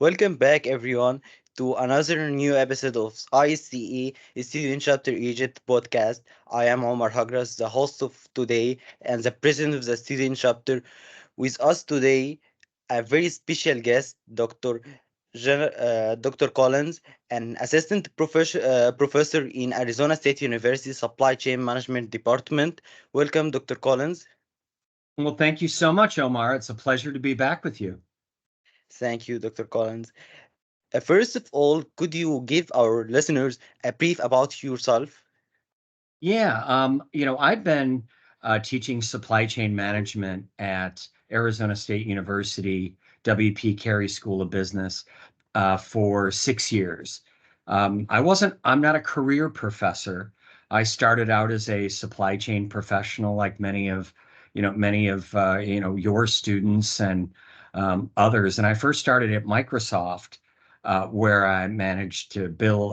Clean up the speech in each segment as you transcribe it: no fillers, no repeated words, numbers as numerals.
Welcome back, everyone, to another new episode of ISCE Student Chapter Egypt podcast. I am Omar Hagras, the host of today and the president of the student chapter. With us today, a very special guest, Dr. Collins, an assistant professor in Arizona State University Supply Chain Management Department. Welcome, Dr. Collins. Well, thank you so much, Omar. It's a pleasure to be back with you. Thank you, Dr. Collins. First of all, could you give our listeners a brief about yourself? Yeah, I've been teaching supply chain management at Arizona State University, WP Carey School of Business, for 6 years. I'm not a career professor. I started out as a supply chain professional, like many of your students and others. And I first started at Microsoft, where I managed to build.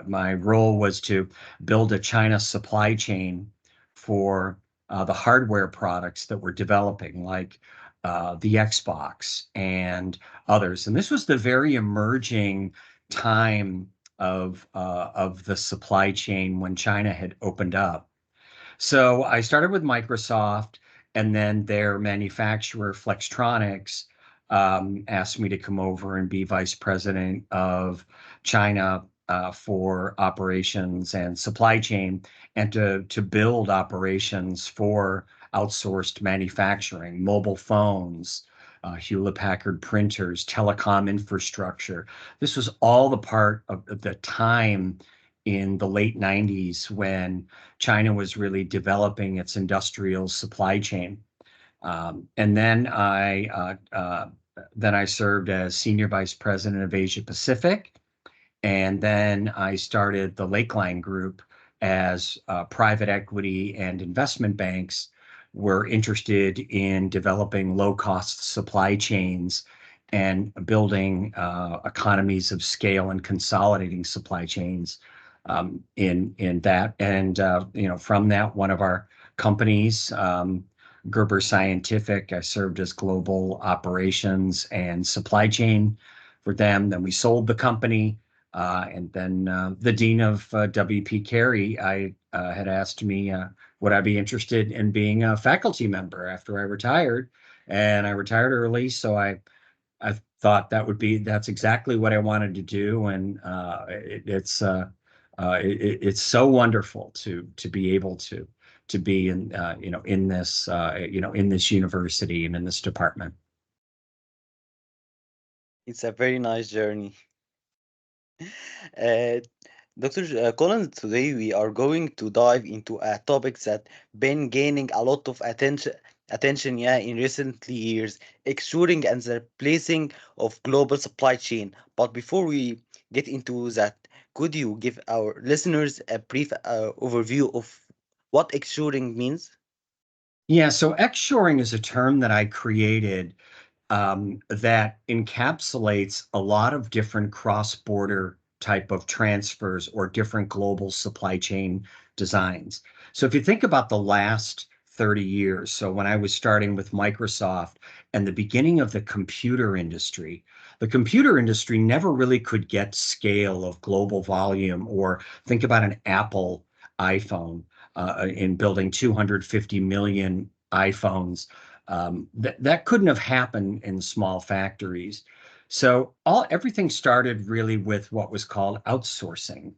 My role was to build a China supply chain for the hardware products that we're developing, like the Xbox and others. And this was the very emerging time of the supply chain when China had opened up. So I started with Microsoft, and then their manufacturer, Flextronics, asked me to come over and be vice president of China for operations and supply chain, and to build operations for outsourced manufacturing, mobile phones, Hewlett Packard printers, telecom infrastructure. This was all the part of the time in the late 90s when China was really developing its industrial supply chain. And then I served as senior vice president of Asia Pacific, and then I started the Lakeline Group as private equity and investment banks were interested in developing low-cost supply chains and building economies of scale and consolidating supply chains in that. And from that, one of our companies, Gerber Scientific, I served as global operations and supply chain for them. Then we sold the company. And then the dean of WP Carey, I had asked me, would I be interested in being a faculty member after I retired? And I retired early, so I thought that's exactly what I wanted to do, and it's so wonderful to be able to be in this university and in this department. It's a very nice journey. Uh, Dr. Collins, today we are going to dive into a topic that been gaining a lot of attention, yeah, in recent years, extruting and the placing of global supply chain. But before we get into that, could you give our listeners a brief overview of what extruting means? Yeah, so X-shoring is a term that I created that encapsulates a lot of different cross-border type of transfers or different global supply chain designs. So if you think about the last 30 years, so when I was starting with Microsoft and the beginning of the computer industry never really could get scale of global volume, or think about an Apple iPhone in building 250 million iPhones. That couldn't have happened in small factories. So everything started really with what was called outsourcing,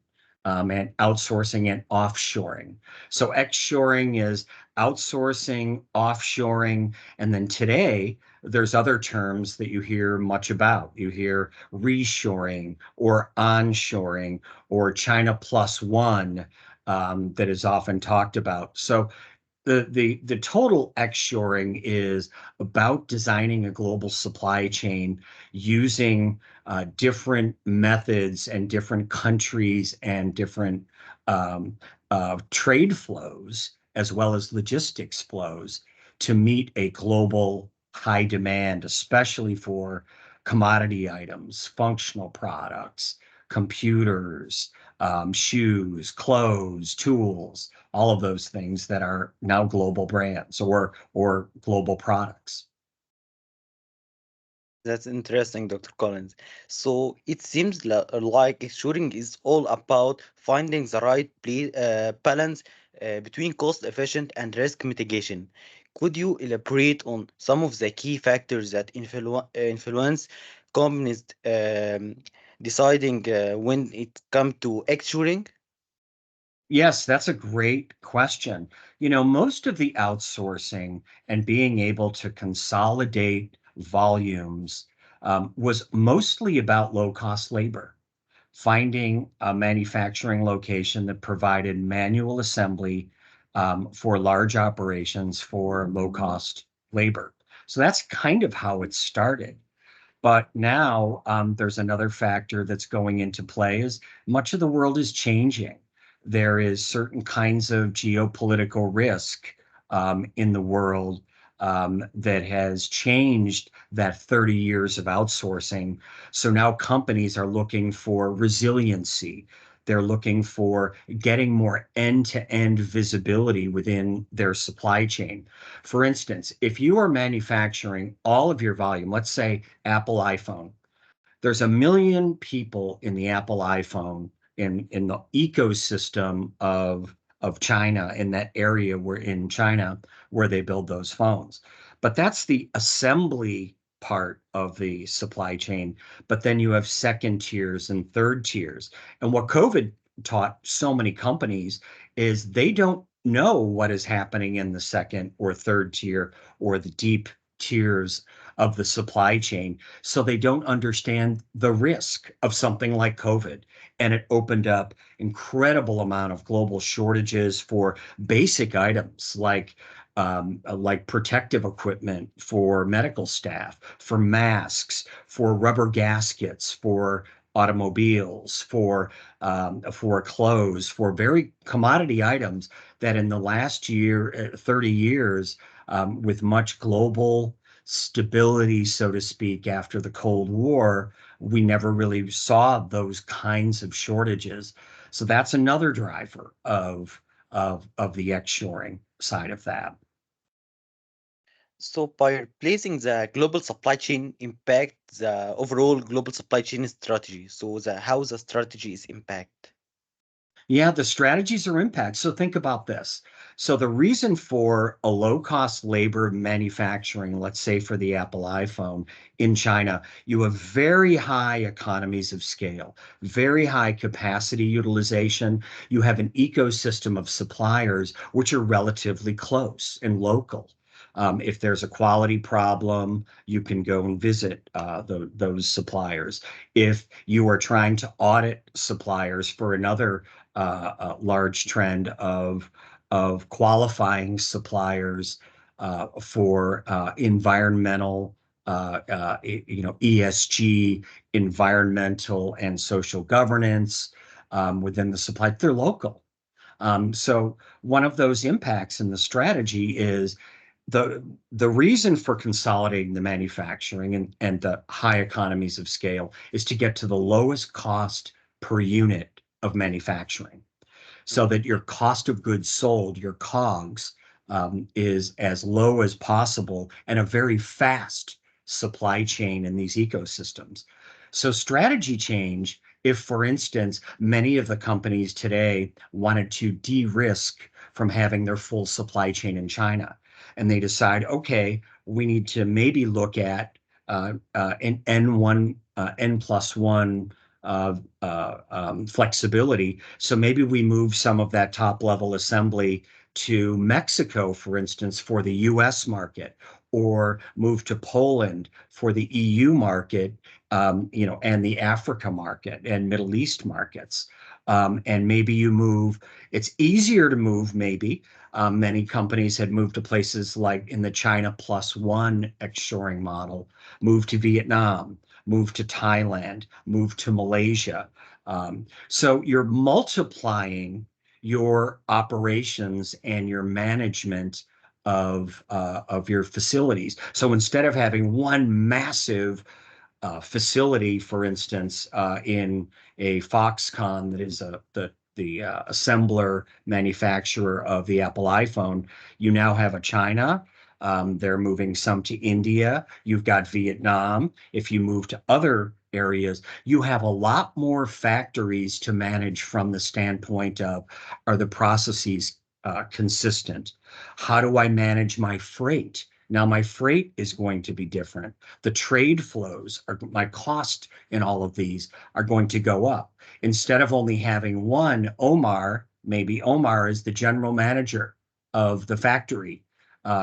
and offshoring. So X-shoring is outsourcing, offshoring, and then today there's other terms that you hear much about. You hear reshoring or onshoring or China plus one, that is often talked about. So the total X-shoring is about designing a global supply chain using different methods and different countries and different um, trade flows, as well as logistics flows, to meet a global high demand, especially for commodity items, functional products, computers, shoes, clothes, tools, all of those things that are now global brands or global products. That's interesting, Dr. Collins. So it seems like shooting is all about finding the right balance between cost efficient and risk mitigation. Could you elaborate on some of the key factors that influence companies deciding when it comes to shooting? Yes, that's a great question. Most of the outsourcing and being able to consolidate volumes was mostly about low-cost labor, finding a manufacturing location that provided manual assembly for large operations for low-cost labor. So that's kind of how it started. But now there's another factor that's going into play is much of the world is changing. There is certain kinds of geopolitical risk in the world that has changed that 30 years of outsourcing. So now companies are looking for resiliency. They're looking for getting more end-to-end visibility within their supply chain. For instance, if you are manufacturing all of your volume, let's say Apple iPhone, there's a million people in the Apple iPhone in the ecosystem of China in that area where in China where they build those phones. But that's the assembly part of the supply chain. But then you have second tiers and third tiers. And what COVID taught so many companies is they don't know what is happening in the second or third tier or the deep tiers of the supply chain, so they don't understand the risk of something like COVID. And it opened up incredible amount of global shortages for basic items like protective equipment for medical staff, for masks, for rubber gaskets, for automobiles, for clothes, for very commodity items that in the last year, 30 years, with much global stability, so to speak, after the Cold War, we never really saw those kinds of shortages. So that's another driver of the X-shoring side of that. So by replacing the global supply chain impact the overall global supply chain strategy. So the how the strategy is impact. Yeah, the strategies are impact. So think about this. So the reason for a low-cost labor manufacturing, let's say for the Apple iPhone in China, you have very high economies of scale, very high capacity utilization. You have an ecosystem of suppliers which are relatively close and local. If there's a quality problem, you can go and visit those suppliers. If you are trying to audit suppliers for another large trend of qualifying suppliers for environmental, ESG, environmental and social governance within the supply. They're local. So one of those impacts in the strategy is the the reason for consolidating the manufacturing and the high economies of scale is to get to the lowest cost per unit of manufacturing so that your cost of goods sold, your COGS, is as low as possible and a very fast supply chain in these ecosystems. So strategy change, if for instance, many of the companies today wanted to de-risk from having their full supply chain in China, and they decide, okay, we need to maybe look at an N plus one flexibility. So maybe we move some of that top level assembly to Mexico, for instance, for the US market, or move to Poland for the EU market, and the Africa market and Middle East markets. And maybe you move, it's easier to move, maybe. Many companies had moved to places like in the China plus one shoring model, moved to Vietnam, moved to Thailand, moved to Malaysia. So you're multiplying your operations and your management of your facilities. So instead of having one massive facility, for instance, in a Foxconn that is the assembler manufacturer of the Apple iPhone, you now have a China. They're moving some to India. You've got Vietnam. If you move to other areas, you have a lot more factories to manage from the standpoint of, are the processes consistent? How do I manage my freight? Now, my freight is going to be different. The trade flows are my cost in all of these are going to go up. Instead of only having one Omar, maybe Omar is the general manager of the factory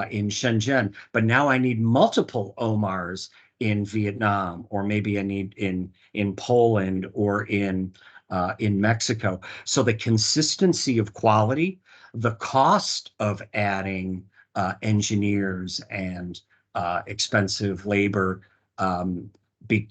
in Shenzhen, but now I need multiple Omars in Vietnam, or maybe I need in Poland or in Mexico. So the consistency of quality, the cost of adding engineers and expensive labor, um,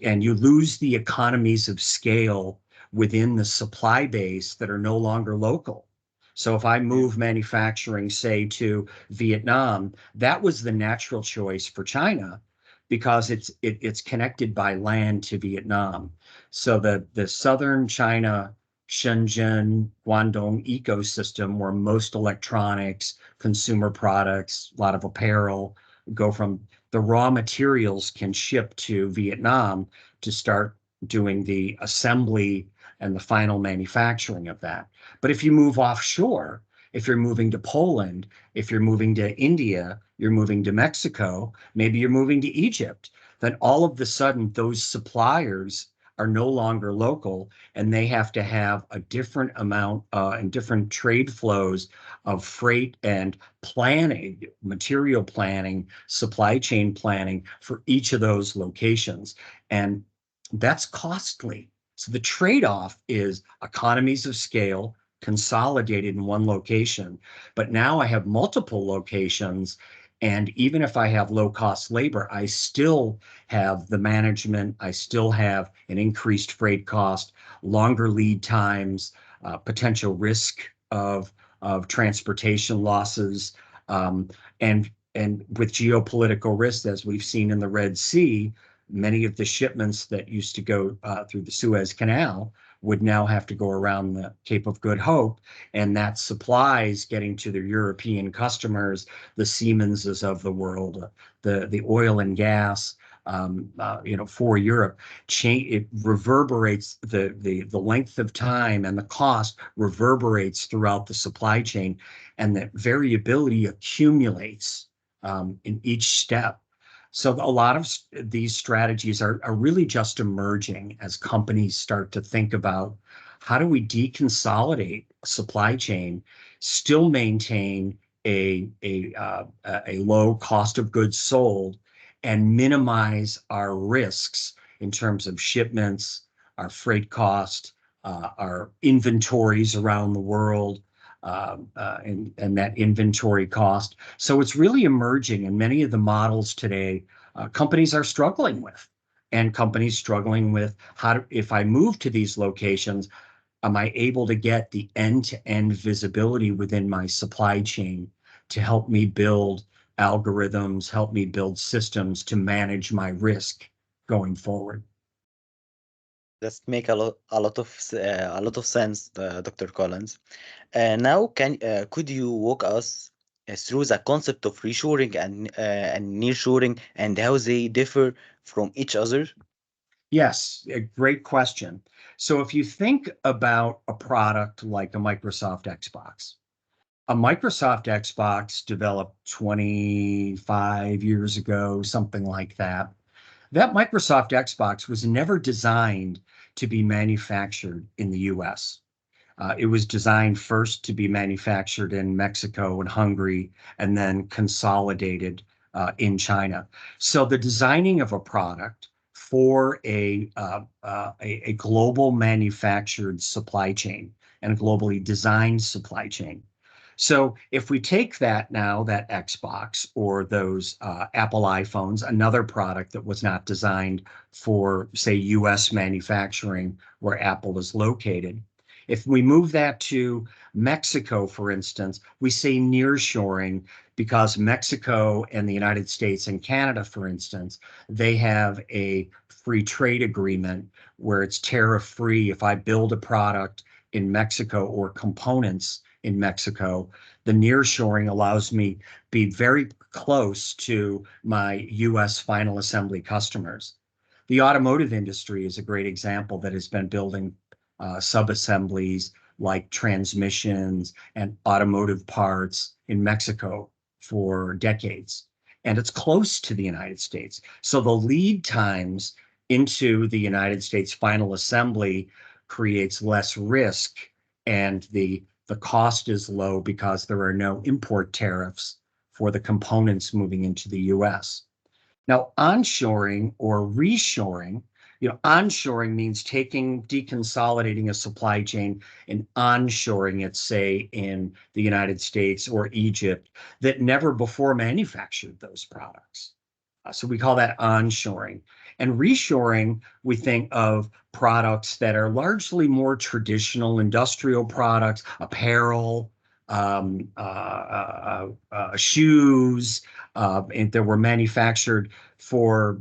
and you lose the economies of scale within the supply base that are no longer local. So if I Yeah. move manufacturing, say, to Vietnam, that was the natural choice for China because it's connected by land to Vietnam. So the southern China, Shenzhen, Guangdong ecosystem, where most electronics, consumer products, a lot of apparel go from, the raw materials can ship to Vietnam to start doing the assembly and the final manufacturing of that. But if you move offshore, if you're moving to Poland, if you're moving to India, you're moving to Mexico, maybe you're moving to Egypt, then all of a sudden those suppliers are no longer local, and they have to have a different amount and different trade flows of freight and planning, material planning, supply chain planning for each of those locations. And that's costly. So the trade-off is economies of scale consolidated in one location. But now I have multiple locations. And even if I have low cost labor, I still have the management, I still have an increased freight cost, longer lead times, potential risk of transportation losses, um, and with geopolitical risks, as we've seen in the Red Sea, many of the shipments that used to go through the Suez Canal would now have to go around the Cape of Good Hope, and that supplies getting to their European customers, the Siemenses of the world, the oil and gas, for Europe. It reverberates, the length of time and the cost reverberates throughout the supply chain, and that variability accumulates in each step. So a lot of these strategies are really just emerging as companies start to think about, how do we deconsolidate supply chain, still maintain a low cost of goods sold, and minimize our risks in terms of shipments, our freight cost, our inventories around the world, and that inventory cost. So it's really emerging, and many of the models today companies are struggling with. And companies struggling with, if I move to these locations, am I able to get the end-to-end visibility within my supply chain to help me build algorithms, help me build systems to manage my risk going forward? That make a lot of sense, Dr. Collins. Now, could you walk us through the concept of reshoring and nearshoring and how they differ from each other? Yes, a great question. So if you think about a product like a Microsoft Xbox, a Microsoft Xbox developed 25 years ago, something like that. That Microsoft Xbox was never designed to be manufactured in the US. It was designed first to be manufactured in Mexico and Hungary, and then consolidated in China. So the designing of a product for a global manufactured supply chain and a globally designed supply chain. So if we take that now, that Xbox or those Apple iPhones, another product that was not designed for, say, US manufacturing where Apple is located, if we move that to Mexico, for instance, we say nearshoring because Mexico and the United States and Canada, for instance, they have a free trade agreement where it's tariff free if I build a product in Mexico or components in Mexico. The nearshoring allows me be very close to my US final assembly customers. The automotive industry is a great example that has been building sub-assemblies like transmissions and automotive parts in Mexico for decades. And it's close to the United States. So the lead times into the United States final assembly creates less risk, and the cost is low because there are no import tariffs for the components moving into the US. Now, onshoring or reshoring, onshoring means deconsolidating a supply chain and onshoring it, say, in the United States or Egypt that never before manufactured those products. So we call that onshoring. And reshoring, we think of products that are largely more traditional industrial products, apparel, shoes, and that were manufactured for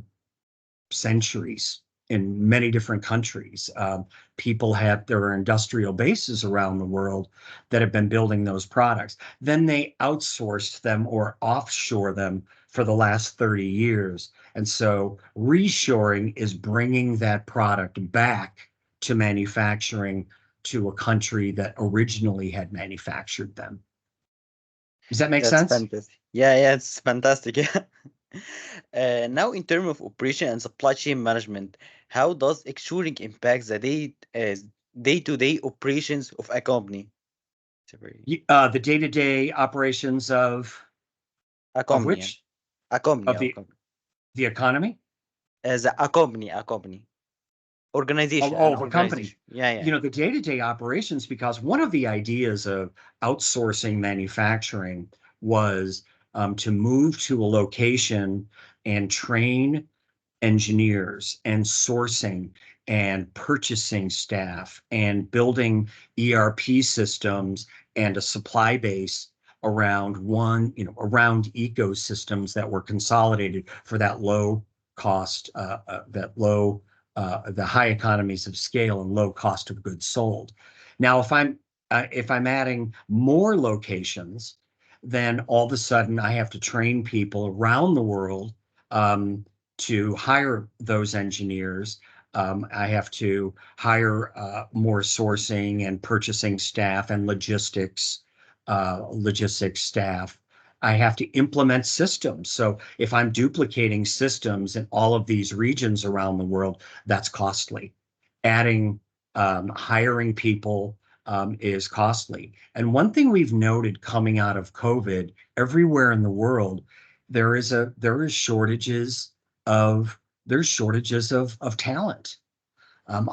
centuries in many different countries. There are industrial bases around the world that have been building those products. Then they outsourced them or offshore them for the last 30 years. And so reshoring is bringing that product back to manufacturing to a country that originally had manufactured them. Does that make That's sense? fantastic. Yeah, yeah, it's fantastic. Yeah. Now, in terms of operation and supply chain management, how does extrusion impact the day-to-day operations of a company? It's a very The day-to-day operations a of company, yeah. which A company, of a company. the economy. As a company, organization, an Of a company. organization. Yeah, yeah, The day-to-day operations, because one of the ideas of outsourcing manufacturing was to move to a location and train engineers and sourcing and purchasing staff and building ERP systems and a supply base around around ecosystems that were consolidated for that low cost, the high economies of scale and low cost of goods sold. Now, if I'm adding more locations, then all of a sudden I have to train people around the world to hire those engineers. I have to hire more sourcing and purchasing staff and logistics staff. I have to implement systems. So if I'm duplicating systems in all of these regions around the world, that's costly. Adding, hiring people is costly. And one thing we've noted coming out of COVID, everywhere in the world, there is shortages of there's shortages of talent.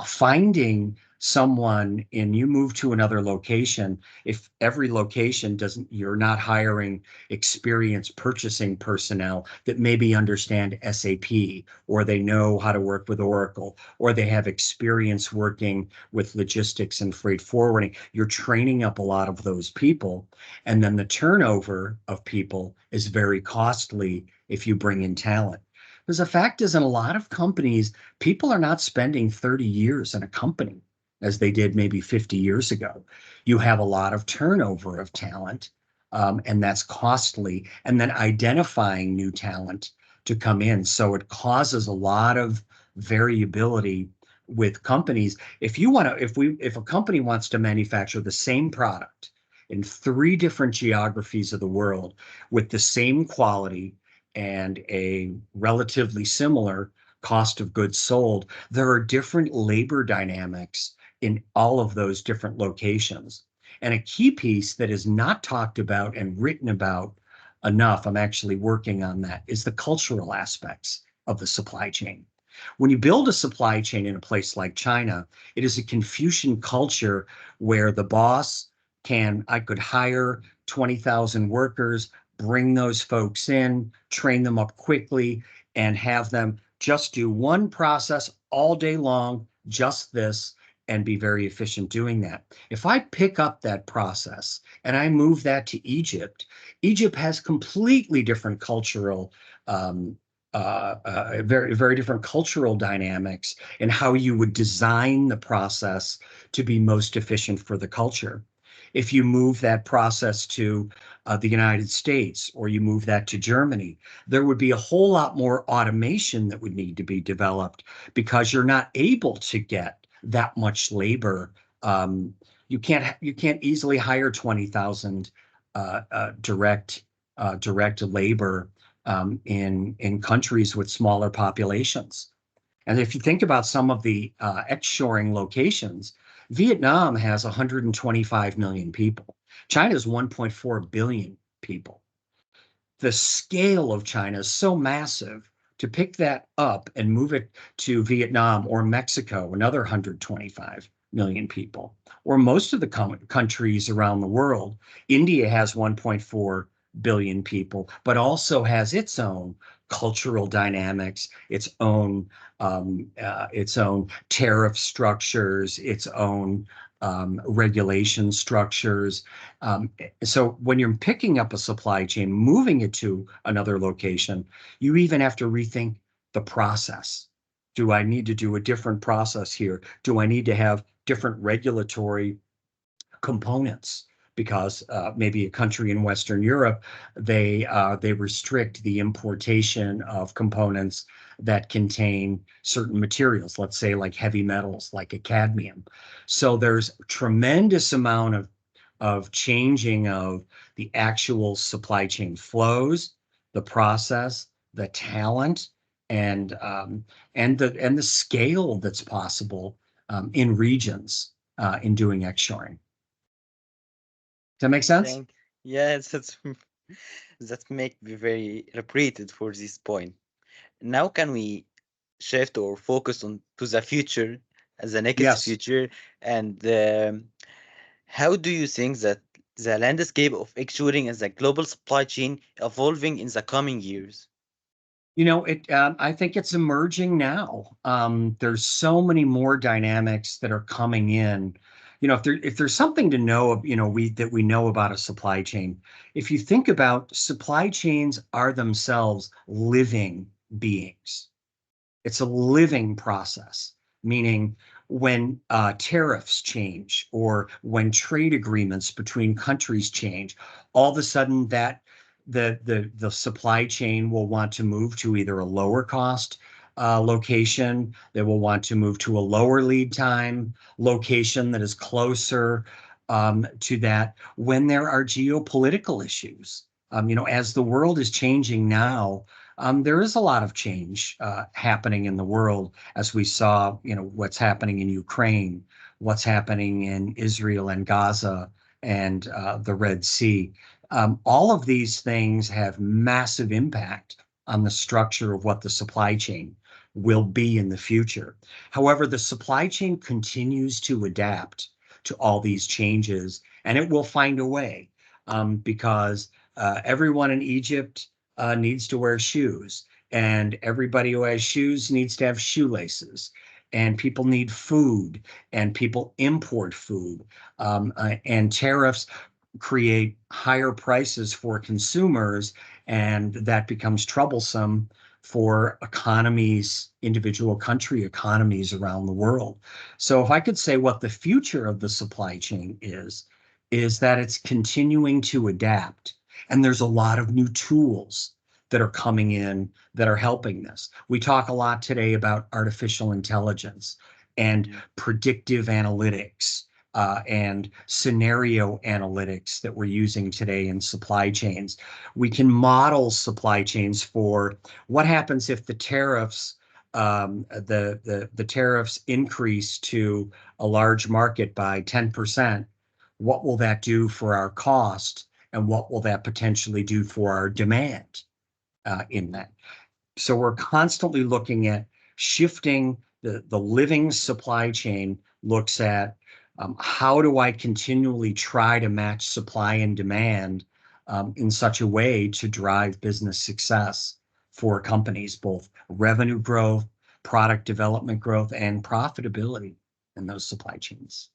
Finding someone and you move to another location, if every location doesn't, you're not hiring experienced purchasing personnel that maybe understand SAP, or they know how to work with Oracle, or they have experience working with logistics and freight forwarding. You're training up a lot of those people, and then the turnover of people is very costly if you bring in talent. Because the fact is, in a lot of companies, people are not spending 30 years in a company as they did maybe 50 years ago. You have a lot of turnover of talent, and that's costly. And then identifying new talent to come in. So it causes a lot of variability with companies. If a company wants to manufacture the same product in 3 different geographies of the world with the same quality and a relatively similar cost of goods sold, there are different labor dynamics in all of those different locations. And a key piece that is not talked about and written about enough, I'm actually working on that, is the cultural aspects of the supply chain. When you build a supply chain in a place like China, it is a Confucian culture where the boss I could hire 20,000 workers, bring those folks in, train them up quickly, and have them just do one process all day long, just this, and be very efficient doing that. If I pick up that process and I move that to Egypt, Egypt has completely different cultural, very, very different cultural dynamics and how you would design the process to be most efficient for the culture. If you move that process to the United States or you move that to Germany, there would be a whole lot more automation that would need to be developed because you're not able to get that much labor. You can't easily hire 20,000 direct labor in countries with smaller populations. And if you think about some of the X-shoring locations, Vietnam has 125 million people. China's 1.4 billion people. The scale of China is so massive. To pick that up and move it to Vietnam or Mexico, another 125 million people, or most of the countries around the world. India has 1.4 billion people, but also has its own cultural dynamics, its own tariff structures, its own regulation structures. So when you're picking up a supply chain, moving it to another location, you even have to rethink the process. Do I need to do a different process here? Do I need to have different regulatory components? Because maybe a country in Western Europe, they restrict the importation of components that contain certain materials, let's say like heavy metals, like a cadmium. So there's a tremendous amount of changing of the actual supply chain flows, the process, the talent, and the scale that's possible in regions in doing X-shoring. Does that make sense? Thank yes, that make me very liberated for this point. Now can we shift or focus on to the future, the next Yes. future, and how do you think that the landscape of extruding and the global supply chain evolving in the coming years? I think it's emerging now. There's so many more dynamics that are coming in. If there's something to know, we know about a supply chain. If you think about supply chains are themselves living beings. It's a living process, meaning when tariffs change or when trade agreements between countries change, all of a sudden that the supply chain will want to move to either a lower cost location, they will want to move to a lower lead time location that is closer to that when there are geopolitical issues. As the world is changing now, there is a lot of change happening in the world, as we saw, what's happening in Ukraine, what's happening in Israel and Gaza and the Red Sea. All of these things have massive impact on the structure of what the supply chain will be in the future. However, the supply chain continues to adapt to all these changes, and it will find a way because everyone in Egypt needs to wear shoes, and everybody who has shoes needs to have shoelaces, and people need food, and people import food, and tariffs create higher prices for consumers, and that becomes troublesome for economies, individual country economies around the world. So if I could say what the future of the supply chain is that it's continuing to adapt. And there's a lot of new tools that are coming in that are helping this. We talk a lot today about artificial intelligence and Mhm. predictive analytics and scenario analytics that we're using today in supply chains. We can model supply chains for what happens if the tariffs increase to a large market by 10%. What will that do for our cost, and what will that potentially do for our demand in that? So we're constantly looking at shifting the living supply chain looks at how do I continually try to match supply and demand in such a way to drive business success for companies, both revenue growth, product development growth, and profitability in those supply chains.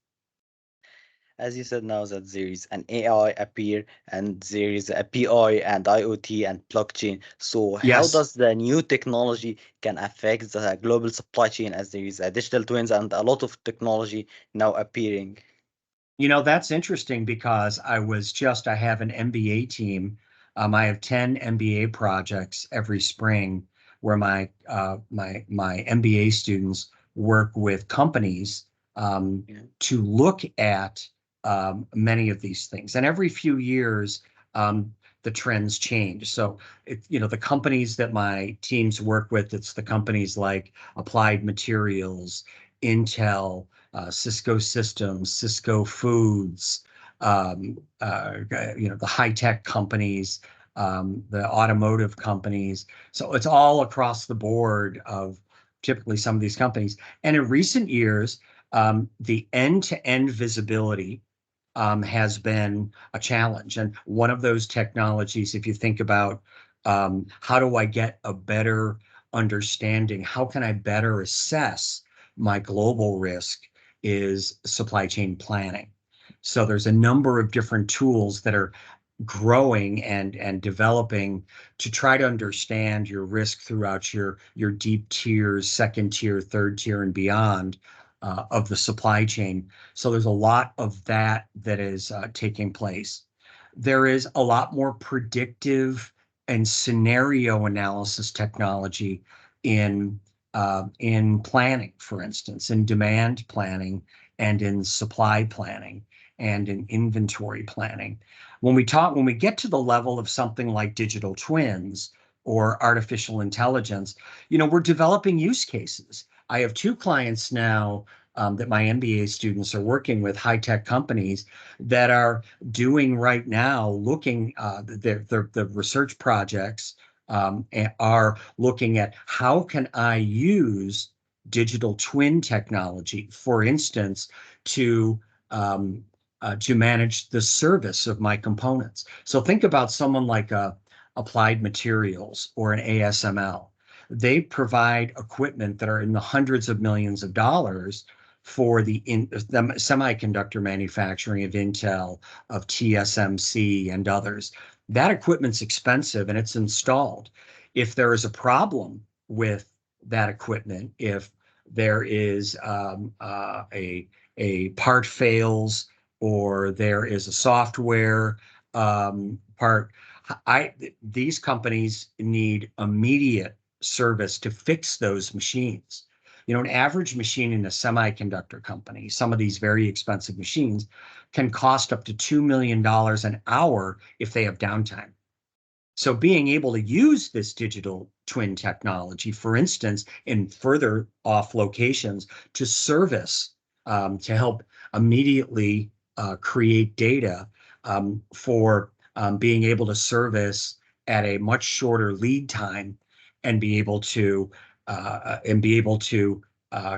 As you said now that there is an AI appear and there is a PI and IoT and blockchain. So how Yes. does the new technology can affect the global supply chain as there is a digital twins and a lot of technology now appearing? That's interesting because I have an MBA team. I have 10 MBA projects every spring where my MBA students work with companies Yeah. to look at many of these things. And every few years, the trends change. So, the companies that my teams work with, it's the companies like Applied Materials, Intel, Cisco Systems, Cisco Foods, the high tech companies, the automotive companies. So it's all across the board of typically some of these companies. And in recent years, the end to end visibility has been a challenge. And one of those technologies, if you think about how do I get a better understanding, how can I better assess my global risk, is supply chain planning. So there's a number of different tools that are growing and developing to try to understand your risk throughout your deep tiers, second tier, third tier, and beyond of the supply chain. So there's a lot of that is taking place. There is a lot more predictive and scenario analysis technology in planning, for instance, in demand planning and in supply planning and in inventory planning. When we get to the level of something like digital twins or artificial intelligence, we're developing use cases. I have two clients now that my MBA students are working with, high tech companies that are doing right now, looking the research projects are looking at how can I use digital twin technology, for instance, to to manage the service of my components. So think about someone like Applied Materials or an ASML. They provide equipment that are in the hundreds of millions of dollars for the semiconductor manufacturing of Intel, of TSMC, and others. That equipment's expensive and it's installed. If there is a problem with that equipment, if there is a part fails or there is a software part, these companies need immediate service to fix those machines. An average machine in a semiconductor company, some of these very expensive machines, can cost up to $2 million an hour if they have downtime. So being able to use this digital twin technology, for instance, in further off locations to service, to help immediately create data for being able to service at a much shorter lead time and be able to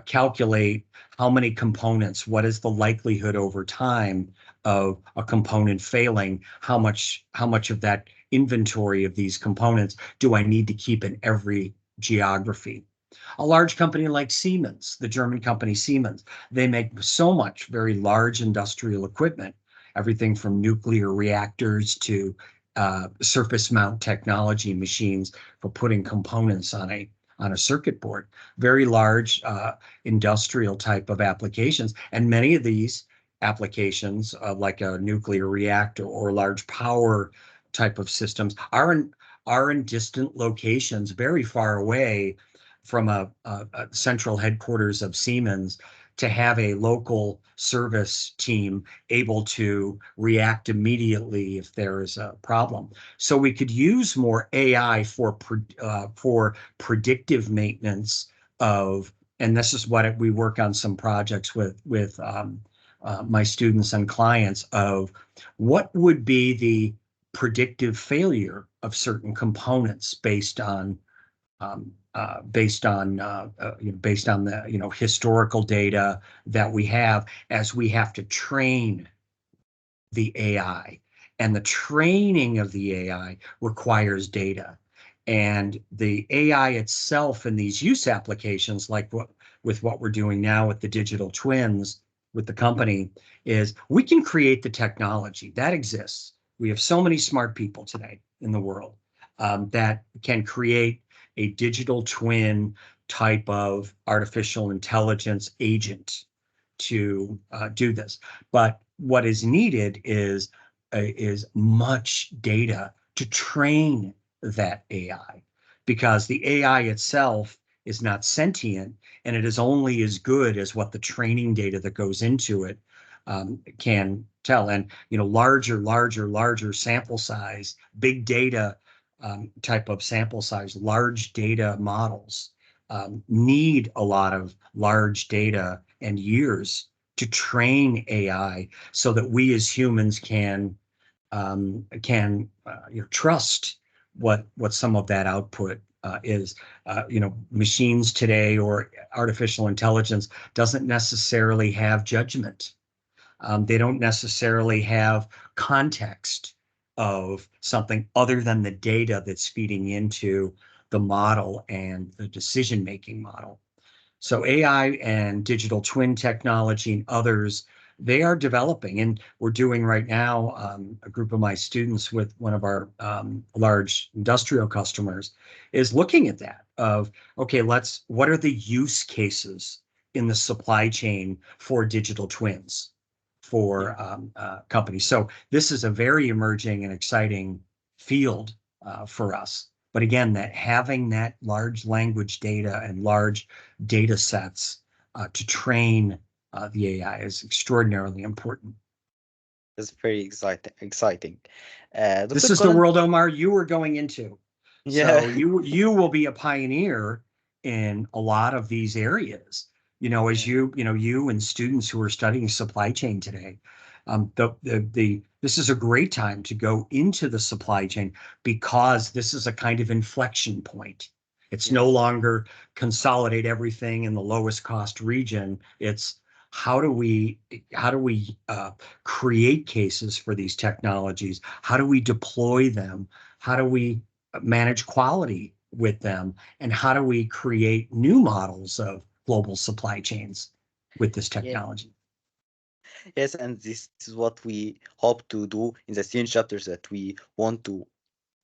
calculate how many components, what is the likelihood over time of a component failing, how much of that inventory of these components do I need to keep in every geography. A large company like Siemens, the German company Siemens, they make so much very large industrial equipment, everything from nuclear reactors to surface mount technology machines for putting components on a circuit board, very large industrial type of applications. And many of these applications, like a nuclear reactor or large power type of systems, are in distant locations, very far away from a central headquarters of Siemens, to have a local service team able to react immediately if there is a problem. So we could use more AI for predictive maintenance of, and this is what we work on some projects with my students and clients, of what would be the predictive failure of certain components based on the historical data that we have, as we have to train the AI. And the training of the AI requires data. And the AI itself in these use applications, like what we're doing now with the digital twins with the company, is we can create the technology that exists. We have so many smart people today in the world that can create a digital twin type of artificial intelligence agent to do this. But what is needed is much data to train that AI, because the AI itself is not sentient, and it is only as good as what the training data that goes into it can tell. And larger sample size, big data type of sample size, large data models need a lot of large data and years to train AI so that we as humans can trust what some of that output is. Machines today or artificial intelligence doesn't necessarily have judgment. They don't necessarily have context of something other than the data that's feeding into the model and the decision-making model. So AI and digital twin technology and others, they are developing, and we're doing right now, a group of my students with one of our large industrial customers is looking at that of, okay, what are the use cases in the supply chain for digital twins Yeah. for companies? So this is a very emerging and exciting field for us. But again, that having that large language data and large data sets to train the AI is extraordinarily important. It's very exciting. Dr. This is the Colin, world, Omar, you were going into. yeah, So you will be a pioneer in a lot of these areas. As yeah, you and students who are studying supply chain today, this is a great time to go into the supply chain because this is a kind of inflection point. It's no yes, longer consolidate everything in the lowest cost region. It's how do we create cases for these technologies? How do we deploy them? How do we manage quality with them? And how do we create new models of global supply chains with this yeah, technology? yes, and this is what we hope to do in the student chapters, that we want to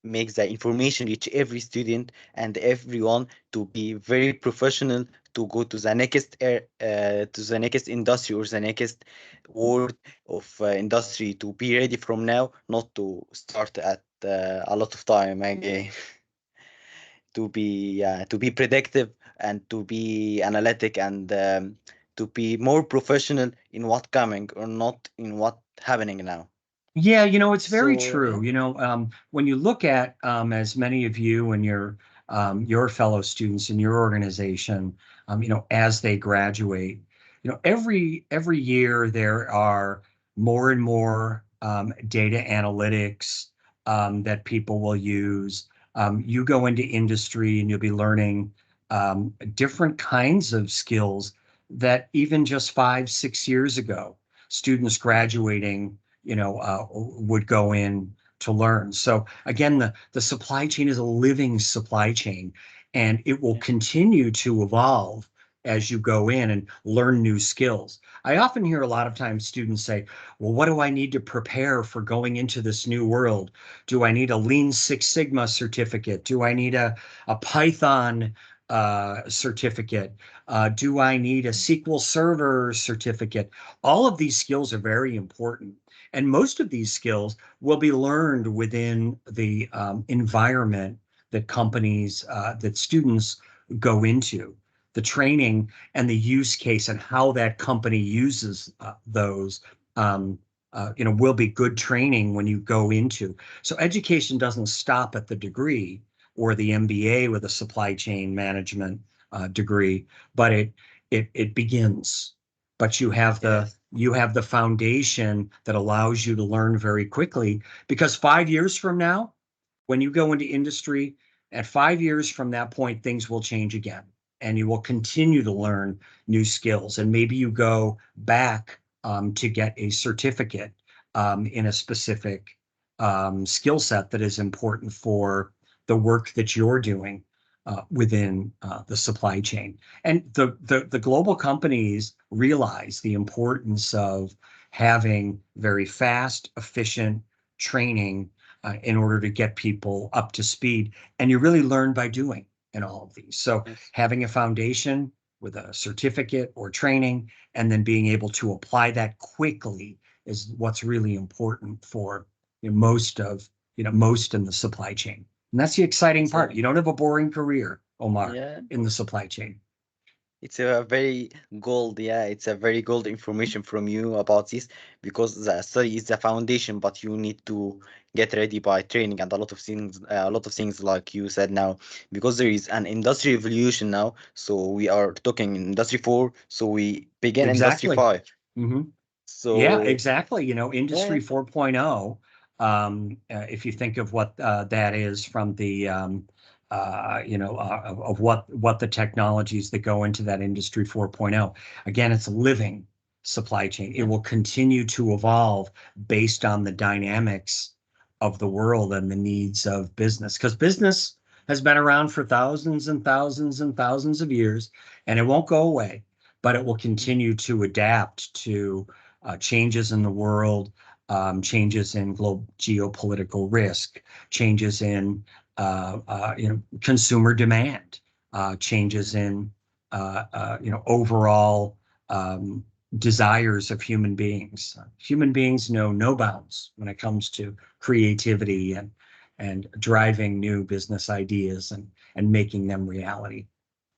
make the information reach every student and everyone to be very professional, to go to the to the next industry or the next world of industry, to be ready from now, not to start at a lot of time again. To be predictive and to be analytic and to be more professional in what coming or not in what happening now. Yeah, it's very So yeah, true. When you look at, as many of you and your fellow students in your organization, as they graduate, every year there are more and more data analytics that people will use. You go into industry and you'll be learning different kinds of skills that even just 5, 6 years ago, students graduating would go in to learn. So again, the supply chain is a living supply chain, and it will yeah, continue to evolve as you go in and learn new skills. I often hear a lot of times students say, well, what do I need to prepare for going into this new world? Do I need a Lean Six Sigma certificate? Do I need a Python certificate? Do I need a SQL Server certificate? All of these skills are very important. And most of these skills will be learned within the environment that students go into, the training and the use case and how that company uses those. Will be good training when you go into. So education doesn't stop at the degree or the MBA with a supply chain management degree, but it begins. But yes, you have the foundation that allows you to learn very quickly, because 5 years from now, when you go into industry, at 5 years from that point, things will change again, and you will continue to learn new skills. And maybe you go back to get a certificate in a specific skill set that is important for the work that you're doing within the supply chain. And the global companies realize the importance of having very fast, efficient training in order to get people up to speed. And you really learn by doing in all of these. So yes, having a foundation with a certificate or training, and then being able to apply that quickly is what's really important for most of most in the supply chain. And that's the exciting part. So You don't have a boring career, Omar, yeah, in the supply chain. it's a very gold, yeah, it's a very gold information from you about this because the study is the foundation, but you need to get ready by training and a lot of things like you said now, because there is an industry revolution now. So we are talking Industry 4, so we begin Industry Exactly. 5. Hmm. Yeah, So exactly. yeah, Industry 4.0, if you think of what that is from the, of what the technologies that go into that Industry 4.0. Again, it's a living supply chain. It yeah, will continue to evolve based on the dynamics of the world and the needs of business, because business has been around for thousands and thousands and thousands of years, and it won't go away, but it will mm, continue to adapt to changes in the world, changes in global geopolitical risk, changes in consumer demand, changes mm, in overall um, desires of human beings. Human beings know no bounds when it comes to creativity and driving new business ideas and making them reality.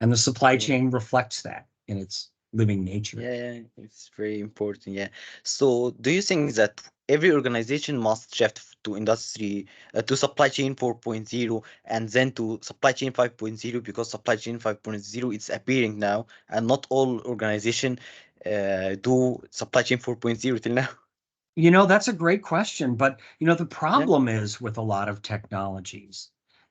And the supply yeah. chain reflects that in its living nature. Yeah, yeah, it's very important. Yeah. So, do you think that every organization must shift to to supply chain 4.0 and then to supply chain 5.0 because supply chain 5.0 is appearing now and not all organization do supply chain 4.0 till now? That's a great question. But, the Yeah. problem is with a lot of technologies,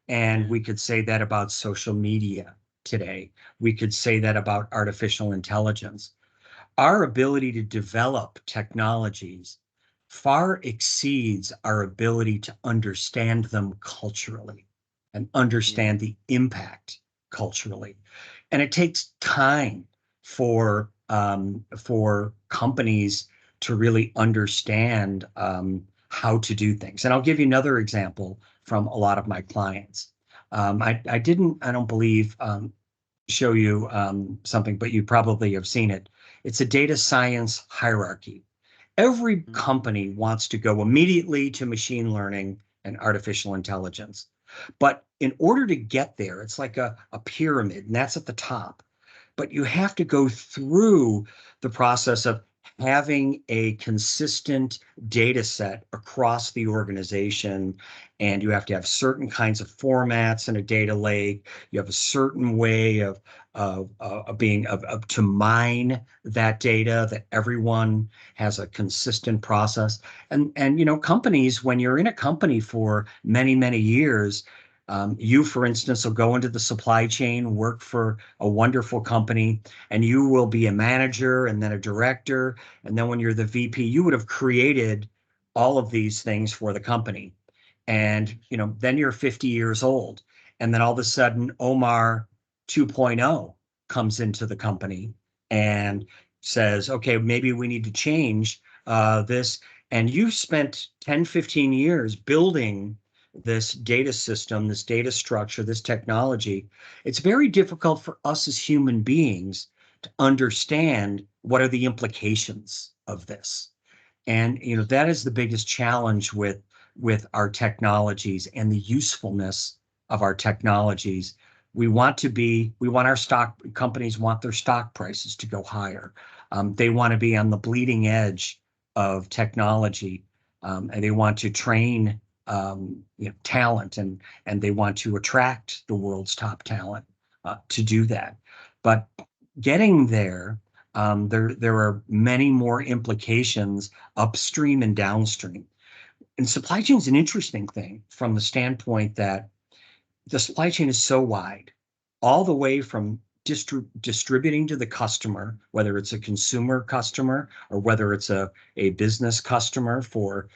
and Yeah. we could say that about social media today. We could say that about artificial intelligence. Our ability to develop technologies far exceeds our ability to understand them culturally and Yeah. understand the impact culturally. And it takes time for companies to really understand how to do things. And I'll give you another example from a lot of my clients. I didn't, I don't believe, show you something, but you probably have seen it. It's a data science hierarchy. Every Mm, company wants to go immediately to machine learning and artificial intelligence. But in order to get there, it's like a pyramid, and that's at the top. But you have to go through the process of having a consistent data set across the organization, and you have to have certain kinds of formats in a data lake. You have a certain way of to mine that data, that everyone has a consistent process. And companies, when you're in a company for many, many years, you, for instance, will go into the supply chain, work for a wonderful company, and you will be a manager and then a director. And then when you're the VP, you would have created all of these things for the company. And, then you're 50 years old. And then all of a sudden, Omar 2.0 comes into the company and says, okay, maybe we need to change this. And you spent 10, 15 years building this data system, this data structure, this technology. It's very difficult for us as human beings to understand what are the implications of this. And that is the biggest challenge with our technologies and the usefulness of our technologies. We want our stock companies want their stock prices to go higher. They want to be on the bleeding edge of technology, and they want to train talent, and they want to attract the world's top talent to do that. But getting there, there are many more implications upstream and downstream. And supply chain is an interesting thing from the standpoint that the supply chain is so wide, all the way from distributing to the customer, whether it's a consumer customer or whether it's a business customer for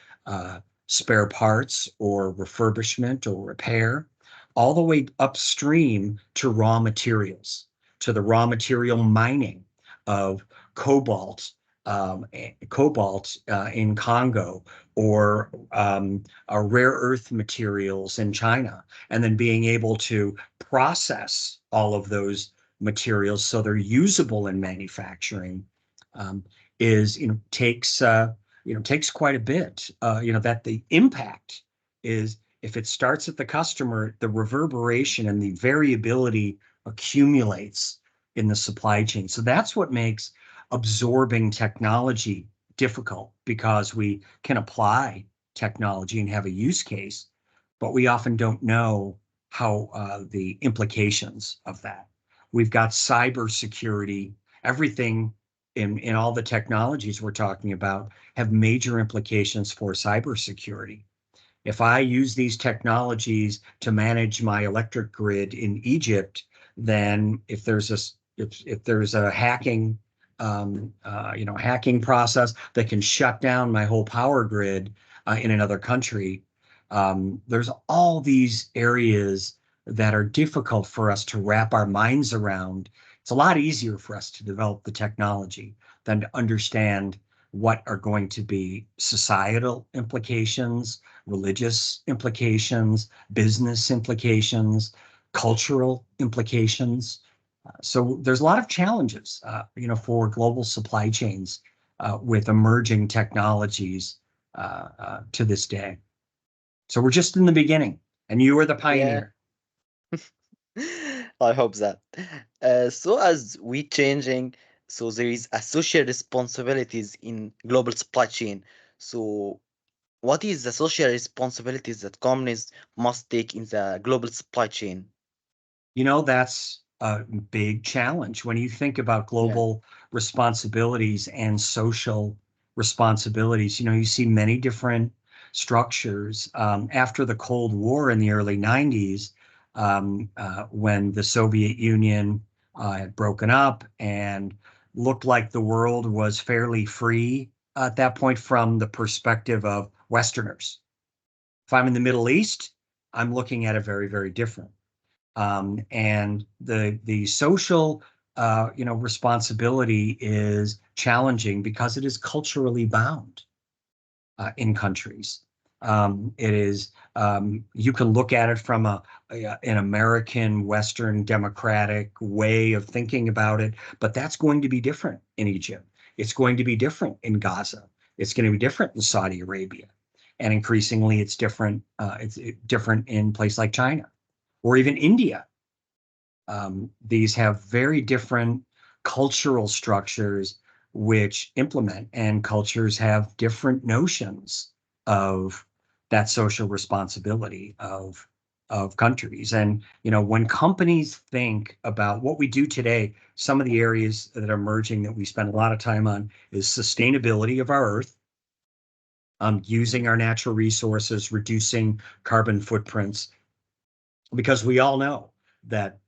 spare parts or refurbishment or repair, all the way upstream to raw materials, to the raw material mining of cobalt, in Congo, or rare earth materials in China, and then being able to process all of those materials so they're usable in manufacturing, um, is takes takes quite a bit. That the impact is, if it starts at the customer, the reverberation and the variability accumulates in the supply chain. So that's what makes absorbing technology difficult, because we can apply technology and have a use case, but we often don't know how the implications of that. We've got cybersecurity. Everything in all the technologies we're talking about have major implications for cybersecurity. If I use these technologies to manage my electric grid in Egypt, then if there's a hacking process that can shut down my whole power grid in another country, there's all these areas that are difficult for us to wrap our minds around. It's a lot easier for us to develop the technology than to understand what are going to be societal implications, religious implications, business implications, cultural implications. So there's a lot of challenges, for global supply chains with emerging technologies to this day. So we're just in the beginning, and you are the Yeah. pioneer. I hope that. So as we changing, so there is a social responsibilities in global supply chain. So what is the social responsibilities that companies must take in the global supply chain? That's a big challenge when you think about Yeah. global responsibilities and social responsibilities. You see many different structures. After the Cold War in the early 90s, when the Soviet Union had broken up and looked like the world was fairly free at that point from the perspective of Westerners. If I'm in the Middle East, I'm looking at it very, very different. And the social responsibility is challenging because it is culturally bound in countries. It is You can look at it from an American Western democratic way of thinking about it, but that's going to be different in Egypt. It's going to be different in Gaza. It's going to be different in Saudi Arabia, and increasingly it's different in places like China or even India. These have very different cultural structures which implement, and cultures have different notions of that social responsibility of countries. And when companies think about what we do today, some of the areas that are emerging that we spend a lot of time on is sustainability of our earth, using our natural resources, reducing carbon footprints, because we all know that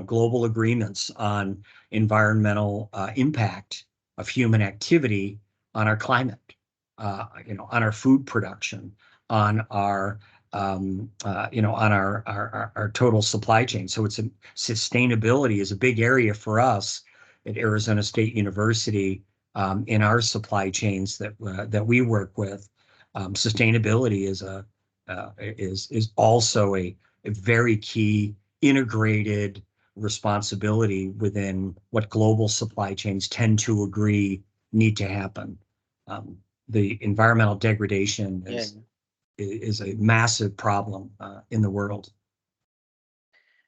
global agreements on environmental impact of human activity on our climate, on our food production, on our our total supply chain. So sustainability is a big area for us at Arizona State University, in our supply chains that we work with. Sustainability is also a very key integrated responsibility within what global supply chains tend to agree need to happen. The environmental degradation Yeah. is a massive problem in the world.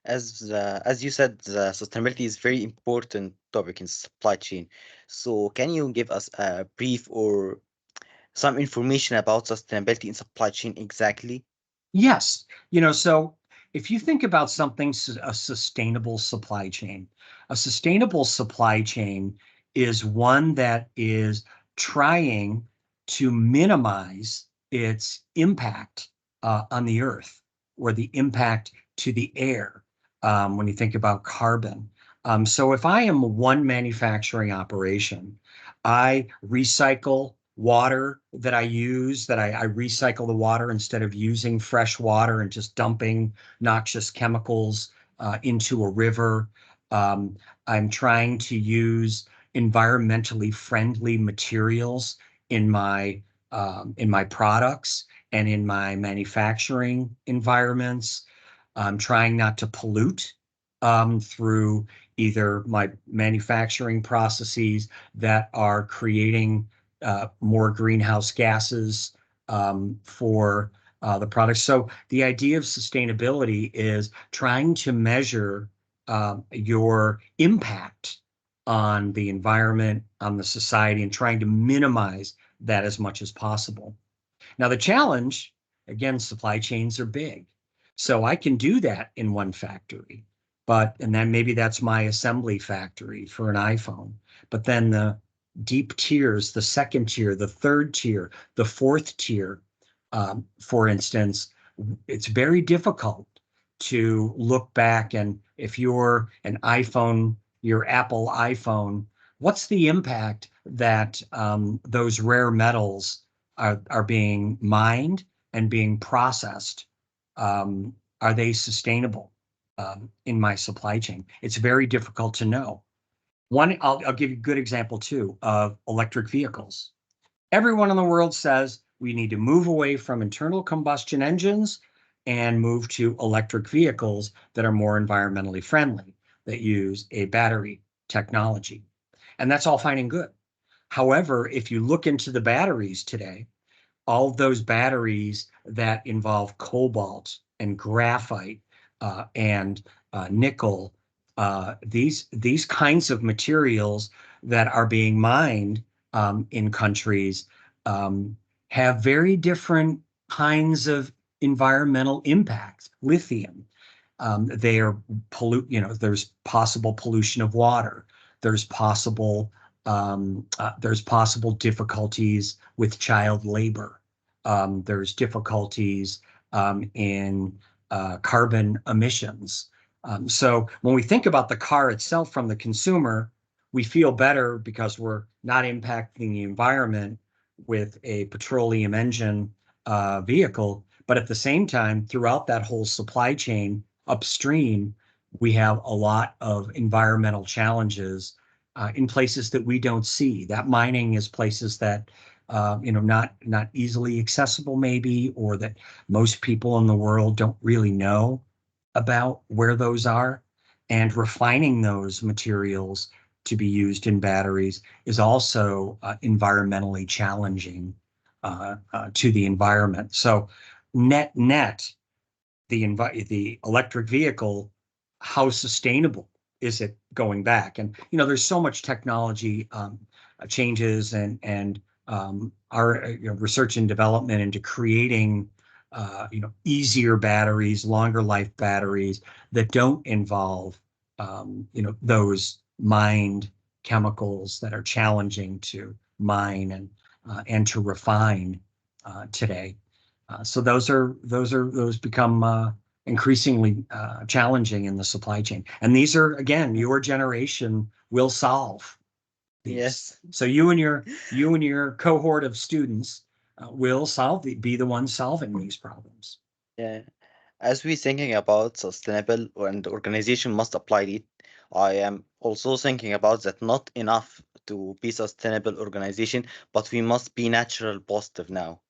As you said, the sustainability is very important topic in supply chain. So can you give us a brief or some information about sustainability in supply chain exactly? Yes, so if you think about something, a sustainable supply chain is one that is trying to minimize its impact on the earth, or the impact to the air, when you think about carbon. So if I am one manufacturing operation, I recycle water that I use, I recycle the water instead of using fresh water and just dumping noxious chemicals into a river. Um, I'm trying to use environmentally friendly materials in my products and in my manufacturing environments. I'm trying not to pollute through either my manufacturing processes that are creating more greenhouse gases for the products. So the idea of sustainability is trying to measure your impact on the environment, on the society, and trying to minimize that as much as possible. Now, the challenge, again, supply chains are big. So I can do that in one factory, and then maybe that's my assembly factory for an iPhone. But then the deep tiers, the second tier, the third tier, the fourth tier, for instance, it's very difficult to look back, and if you're an iPhone, your Apple iPhone, what's the impact that those rare metals are being mined and being processed? Are they sustainable in my supply chain? It's very difficult to know. I'll give you a good example too of electric vehicles. Everyone in the world says we need to move away from internal combustion engines and move to electric vehicles that are more environmentally friendly, that use a battery technology. And that's all fine and good. However, if you look into the batteries today, all of those batteries that involve cobalt and graphite and nickel, these kinds of materials that are being mined in countries um, have very different kinds of environmental impacts. Lithium, they are there's possible pollution of water. There's possible difficulties with child labor. There's difficulties in carbon emissions. So when we think about the car itself from the consumer, we feel better because we're not impacting the environment with a petroleum engine vehicle. But at the same time, throughout that whole supply chain upstream, we have a lot of environmental challenges in places that we don't see. That mining is places that not easily accessible, maybe, or that most people in the world don't really know about where those are. And refining those materials to be used in batteries is also environmentally challenging to the environment. So net, the electric vehicle, how sustainable is it going back? And there's so much technology changes and our research and development into creating easier batteries, longer life batteries that don't involve those mined chemicals that are challenging to mine and to refine today. So those become increasingly challenging in the supply chain. And these are, again, your generation will solve these. Yes. So you and your cohort of students will be the ones solving these problems. Yeah. As we thinking about sustainable and organization must apply it, I am also thinking about that not enough to be sustainable organization, but we must be natural positive now.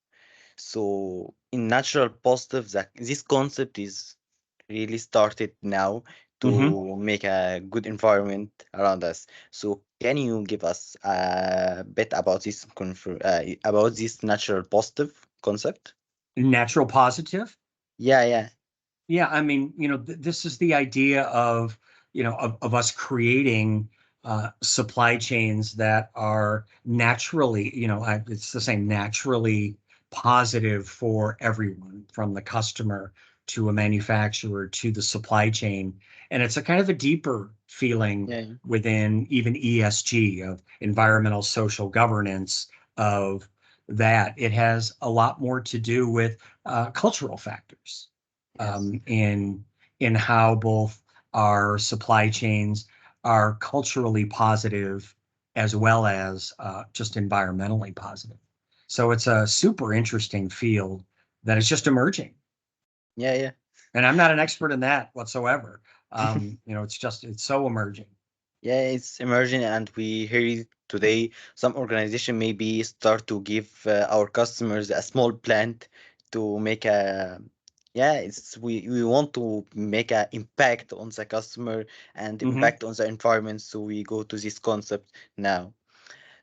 So in natural positive, that this concept is really started now Mhm. to make a good environment around us. So can you give us a bit about about this natural positive concept? Natural positive. Yeah, yeah, Yeah, I mean, this is the idea of, of us creating supply chains that are naturally, it's the same, naturally positive for everyone, from the customer to a manufacturer to the supply chain. And it's a kind of a deeper feeling yeah, within even ESG, of environmental social governance, of that. It has a lot more to do with cultural factors yes. in how both our supply chains are culturally positive as well as just environmentally positive. So it's a super interesting field that is just emerging. Yeah, yeah. And I'm not an expert in that whatsoever. It's so emerging. Yeah, it's emerging, and we hear it today. Some organization maybe start to give our customers a small plant to make a. Yeah, we want to make an impact on the customer and Hmm. impact on the environment. So we go to this concept now.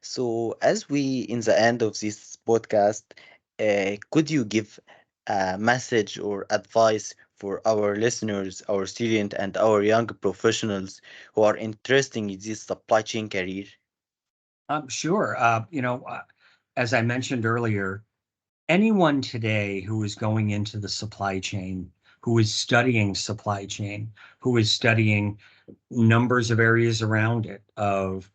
So, as we in the end of this podcast, could you give a message or advice for our listeners, our students, and our young professionals who are interested in this supply chain career? Sure. As I mentioned earlier, anyone today who is going into the supply chain, who is studying supply chain, who is studying numbers of areas around it of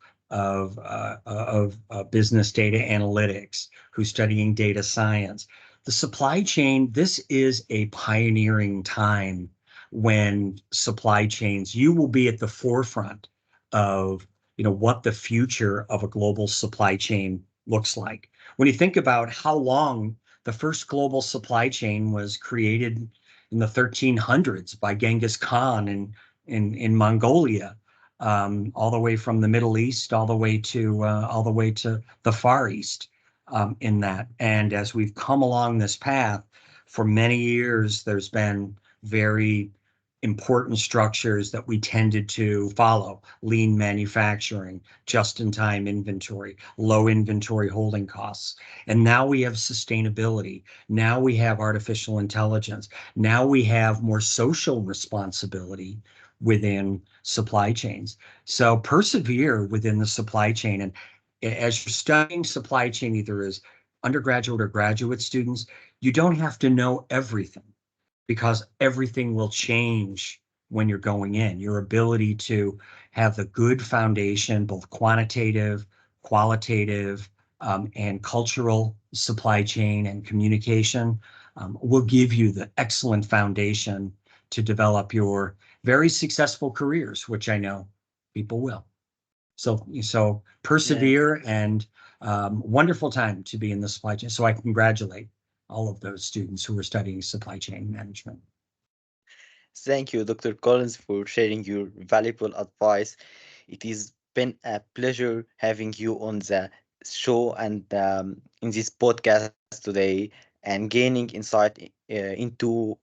business data analytics, who's studying data science. The supply chain, this is a pioneering time when supply chains, you will be at the forefront of what the future of a global supply chain looks like. When you think about how long the first global supply chain was created in the 1300s by Genghis Khan in Mongolia, all the way from the Middle East, all the way to the Far East, in that. And as we've come along this path, for many years, there's been very important structures that we tended to follow: lean manufacturing, just-in-time inventory, low inventory holding costs. And now we have sustainability. Now we have artificial intelligence. Now we have more social responsibility within supply chains. So persevere within the supply chain. And as you're studying supply chain, either as undergraduate or graduate students, you don't have to know everything, because everything will change when you're going in. Your ability to have the good foundation, both quantitative, qualitative, and cultural supply chain and communication, will give you the excellent foundation to develop your very successful careers, which I know people will. So Yeah. persevere, and wonderful time to be in the supply chain. So I congratulate all of those students who are studying supply chain management. Thank you, Dr. Collins, for sharing your valuable advice. It has been a pleasure having you on the show and in this podcast today and gaining insight into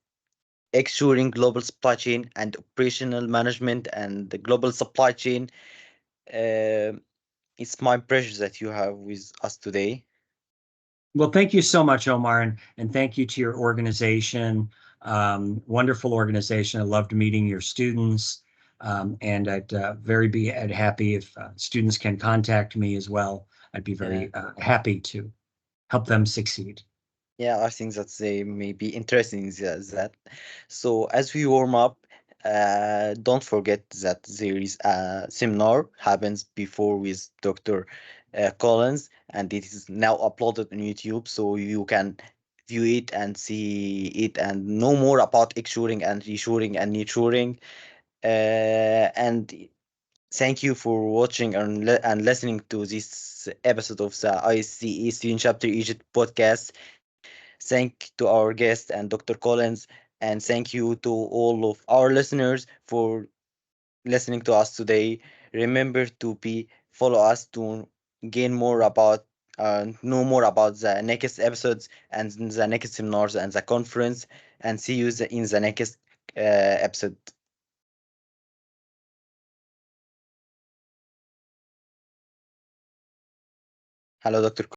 ensuring global supply chain and operational management and the global supply chain. Uh, it's my pleasure that you have with us today. Well, thank you so much, Omar, and thank you to your organization. Wonderful organization. I loved meeting your students, and I'd happy if students can contact me as well. I'd be Yeah. very happy to help them succeed. Yeah, I think that they may be interested in that. So as we warm up, don't forget that there is a seminar happens before with Dr. Collins, and it is now uploaded on YouTube, so you can view it and see it and know more about exuring and reshoring and nurturing. And thank you for watching and listening to this episode of the ISCE Student Chapter Egypt podcast. Thank to our guest and Dr. Collins, and thank you to all of our listeners for listening to us today. Remember to be follow us to gain more about know more about the next episodes and the next seminars and the conference. And see you in the next episode. Hello, Dr.